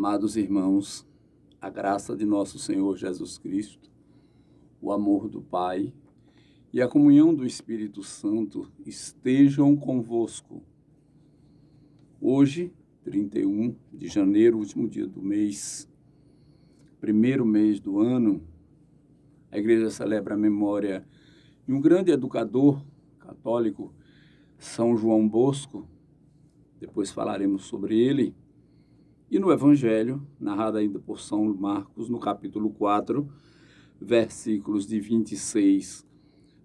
Amados irmãos, a graça de nosso Senhor Jesus Cristo, o amor do Pai e a comunhão do Espírito Santo estejam convosco. Hoje, 31 de janeiro, último dia do mês, primeiro mês do ano, a igreja celebra a memória de um grande educador católico, São João Bosco. Depois falaremos sobre ele. E no Evangelho, narrado ainda por São Marcos, no capítulo 4, versículos de 26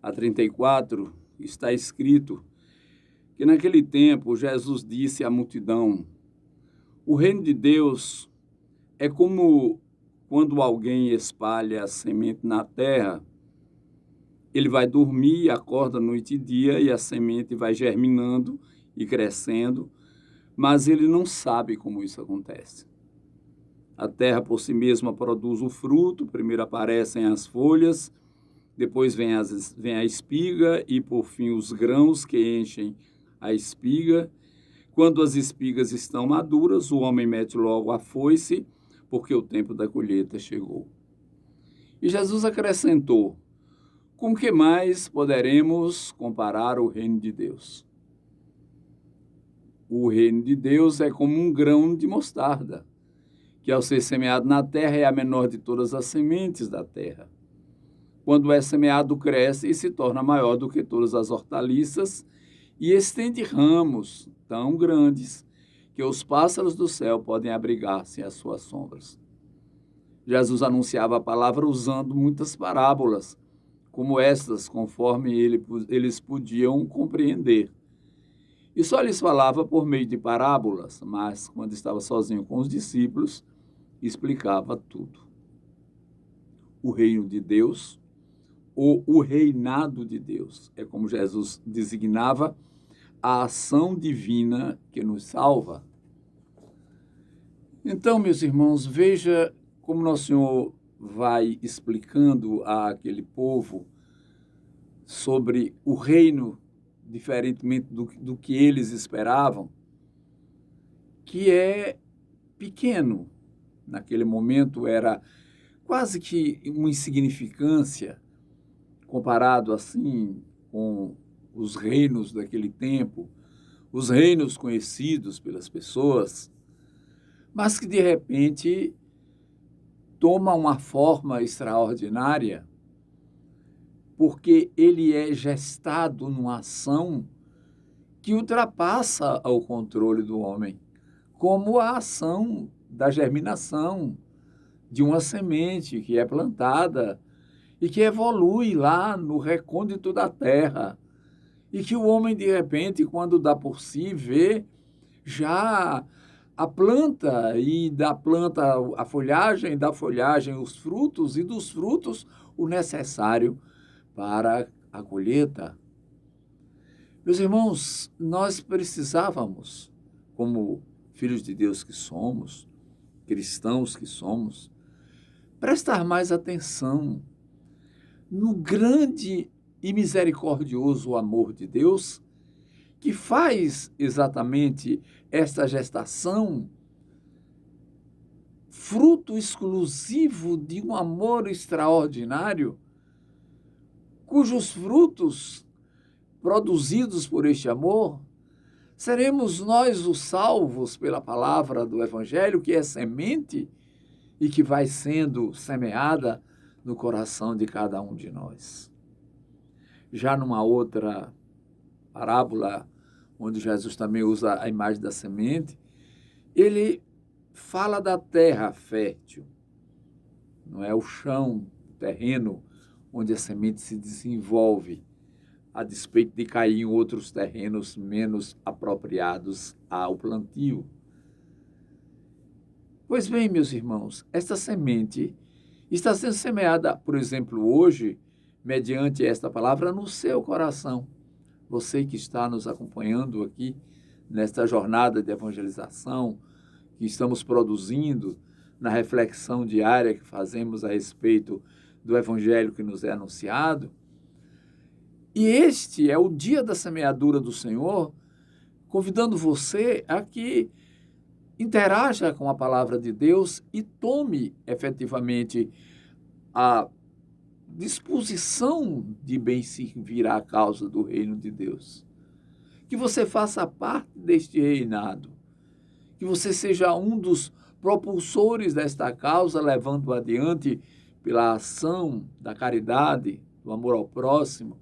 a 34, está escrito que naquele tempo Jesus disse à multidão: o reino de Deus é como quando alguém espalha a semente na terra. Ele vai dormir e acorda noite e dia, e a semente vai germinando e crescendo, mas ele não sabe como isso acontece. A terra por si mesma produz o fruto, primeiro aparecem as folhas, depois vem a espiga e, por fim, os grãos que enchem a espiga. Quando as espigas estão maduras, o homem mete logo a foice, porque o tempo da colheita chegou. E Jesus acrescentou: com que mais poderemos comparar o reino de Deus? O reino de Deus é como um grão de mostarda, que ao ser semeado na terra é a menor de todas as sementes da terra. Quando é semeado, cresce e se torna maior do que todas as hortaliças e estende ramos tão grandes que os pássaros do céu podem abrigar-se às suas sombras. Jesus anunciava a palavra usando muitas parábolas, como estas, conforme eles podiam compreender. E só lhes falava por meio de parábolas, mas quando estava sozinho com os discípulos, explicava tudo. O reino de Deus, ou o reinado de Deus, é como Jesus designava a ação divina que nos salva. Então, meus irmãos, veja como Nosso Senhor vai explicando àquele povo sobre o reino, diferentemente do que eles esperavam, que é pequeno. Naquele momento era quase que uma insignificância comparado assim com os reinos daquele tempo, os reinos conhecidos pelas pessoas, mas que de repente toma uma forma extraordinária, porque ele é gestado numa ação que ultrapassa o controle do homem, como a ação da germinação de uma semente que é plantada e que evolui lá no recôndito da terra, e que o homem, de repente, quando dá por si, vê já a planta, e da planta a folhagem, da folhagem os frutos, e dos frutos o necessário para a colheita. Meus irmãos, nós precisávamos, como filhos de Deus que somos, cristãos que somos, prestar mais atenção no grande e misericordioso amor de Deus, que faz exatamente esta gestação fruto exclusivo de um amor extraordinário, cujos frutos produzidos por este amor, seremos nós os salvos pela palavra do Evangelho, que é semente e que vai sendo semeada no coração de cada um de nós. Já numa outra parábola, onde Jesus também usa a imagem da semente, ele fala da terra fértil. Não é o chão, o terreno onde a semente se desenvolve, a despeito de cair em outros terrenos menos apropriados ao plantio. Pois bem, meus irmãos, esta semente está sendo semeada, por exemplo, hoje, mediante esta palavra, no seu coração. Você que está nos acompanhando aqui nesta jornada de evangelização que estamos produzindo, na reflexão diária que fazemos a respeito do evangelho que nos é anunciado. E este é o dia da semeadura do Senhor, convidando você a que interaja com a palavra de Deus e tome efetivamente a disposição de bem servir à causa do reino de Deus. Que você faça parte deste reinado, que você seja um dos propulsores desta causa, levando adiante pela ação da caridade, do amor ao próximo.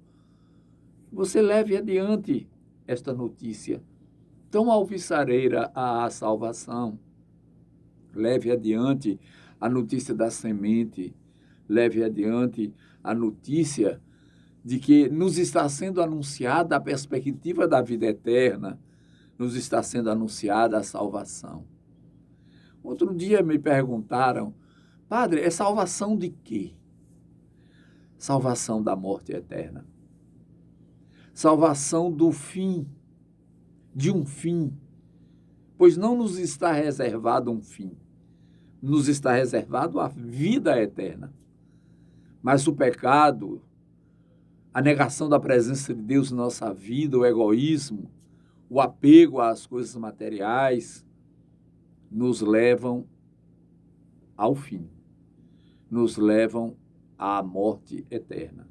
Que você leve adiante esta notícia tão alvissareira à salvação. Leve adiante a notícia da semente, leve adiante a notícia de que nos está sendo anunciada a perspectiva da vida eterna, nos está sendo anunciada a salvação. Outro dia me perguntaram, padre, é salvação de quê? Salvação da morte eterna. Salvação do fim, de um fim, pois não nos está reservado um fim, nos está reservado a vida eterna. Mas o pecado, a negação da presença de Deus em nossa vida, o egoísmo, o apego às coisas materiais, nos levam ao fim, nos levam à morte eterna.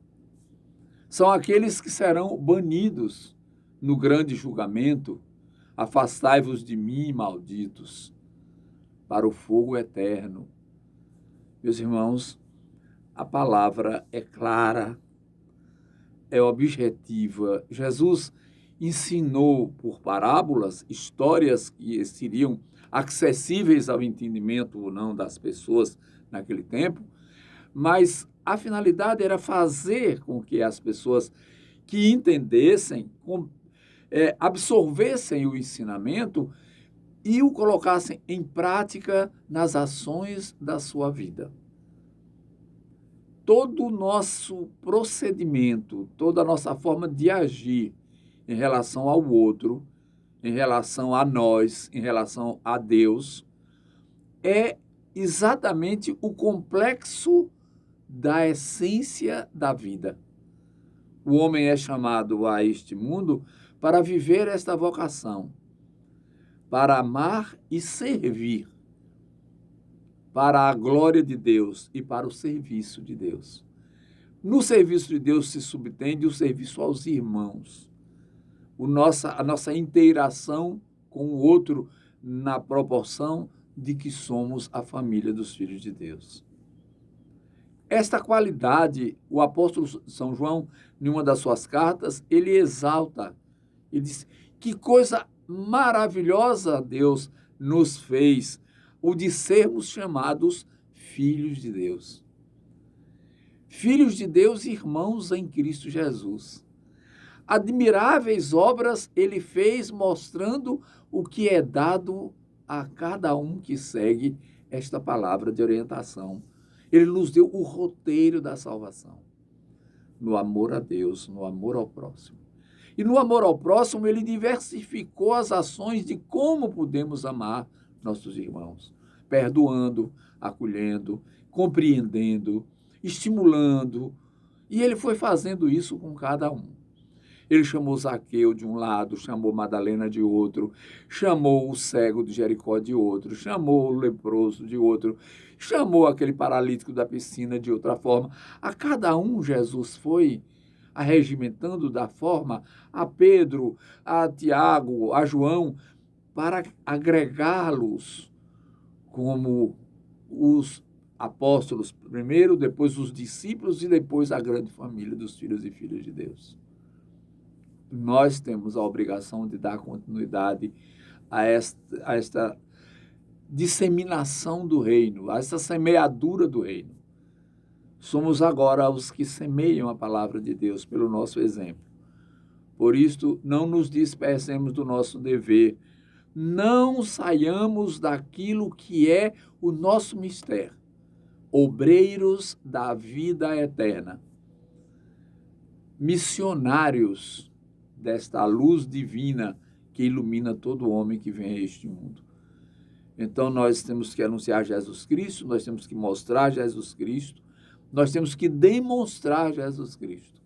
São aqueles que serão banidos no grande julgamento. Afastai-vos de mim, malditos, para o fogo eterno. Meus irmãos, a palavra é clara, é objetiva. Jesus ensinou por parábolas, histórias que seriam acessíveis ao entendimento ou não das pessoas naquele tempo, mas a finalidade era fazer com que as pessoas que entendessem, absorvessem o ensinamento e o colocassem em prática nas ações da sua vida. Todo o nosso procedimento, toda a nossa forma de agir em relação ao outro, em relação a nós, em relação a Deus, é exatamente o complexo da essência da vida. O homem é chamado a este mundo para viver esta vocação, para amar e servir, para a glória de Deus e para o serviço de Deus. No serviço de Deus se subtende o serviço aos irmãos, a nossa interação com o outro na proporção de que somos a família dos filhos de Deus. Esta qualidade, o apóstolo São João, em uma das suas cartas, ele exalta. Ele diz, que coisa maravilhosa Deus nos fez, o de sermos chamados filhos de Deus. Filhos de Deus, irmãos em Cristo Jesus. Admiráveis obras ele fez mostrando o que é dado a cada um que segue esta palavra de orientação. Ele nos deu o roteiro da salvação, no amor a Deus, no amor ao próximo. E no amor ao próximo, ele diversificou as ações de como podemos amar nossos irmãos, perdoando, acolhendo, compreendendo, estimulando. E ele foi fazendo isso com cada um. Ele chamou Zaqueu de um lado, chamou Madalena de outro, chamou o cego de Jericó de outro, chamou o leproso de outro, chamou aquele paralítico da piscina de outra forma. A cada um Jesus foi arregimentando da forma a Pedro, a Tiago, a João, para agregá-los como os apóstolos primeiro, depois os discípulos e depois a grande família dos filhos e filhas de Deus. Nós temos a obrigação de dar continuidade a esta disseminação do reino, a essa semeadura do reino. Somos agora os que semeiam a palavra de Deus pelo nosso exemplo. Por isto, não nos dispersemos do nosso dever, não saiamos daquilo que é o nosso mistério, obreiros da vida eterna, missionários desta luz divina que ilumina todo homem que vem a este mundo. Então, nós temos que anunciar Jesus Cristo, nós temos que mostrar Jesus Cristo, nós temos que demonstrar Jesus Cristo,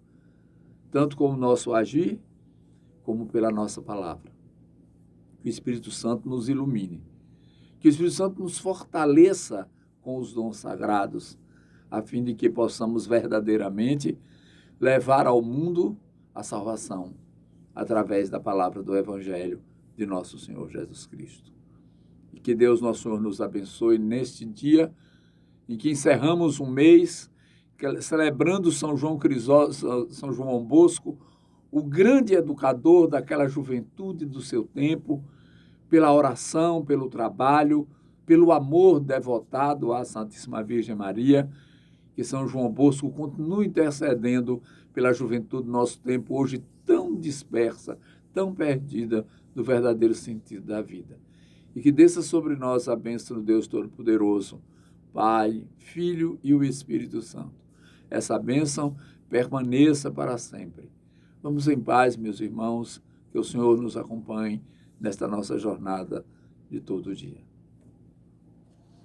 tanto como nosso agir, como pela nossa palavra. Que o Espírito Santo nos ilumine Que o Espírito Santo nos fortaleça com os dons sagrados, a fim de que possamos verdadeiramente levar ao mundo a salvação através da palavra do Evangelho de nosso Senhor Jesus Cristo. E que Deus, nosso Senhor, nos abençoe neste dia em que encerramos um mês celebrando São João Bosco, o grande educador daquela juventude do seu tempo, pela oração, pelo trabalho, pelo amor devotado à Santíssima Virgem Maria. Que São João Bosco continue intercedendo pela juventude do nosso tempo, hoje tão dispersa, tão perdida do verdadeiro sentido da vida. E que desça sobre nós a bênção do Deus Todo-Poderoso, Pai, Filho e o Espírito Santo. Essa bênção permaneça para sempre. Vamos em paz, meus irmãos, que o Senhor nos acompanhe nesta nossa jornada de todo dia.